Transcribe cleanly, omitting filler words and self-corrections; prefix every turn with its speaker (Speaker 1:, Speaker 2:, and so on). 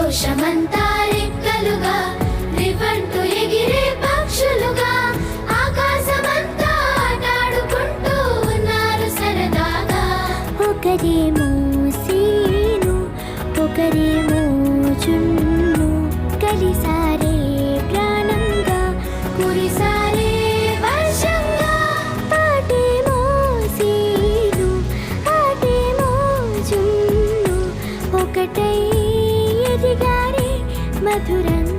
Speaker 1: సంతోషమంతా రెక్కలుగా రివంటు ఎగిరే పక్షులుగా ఆకాశమంతా ఆటాడుకుంటూ ఉన్నారు సరదాగా.
Speaker 2: ఒకరేమో సీను ఒకరేమో జున్ను కలిసారే ప్రాణంగా
Speaker 1: కురిసారే వర్షంగా.
Speaker 2: పాటేమో సీను ఆటేమో జున్ను ఒకటై ఎదిగారే మధురంగా.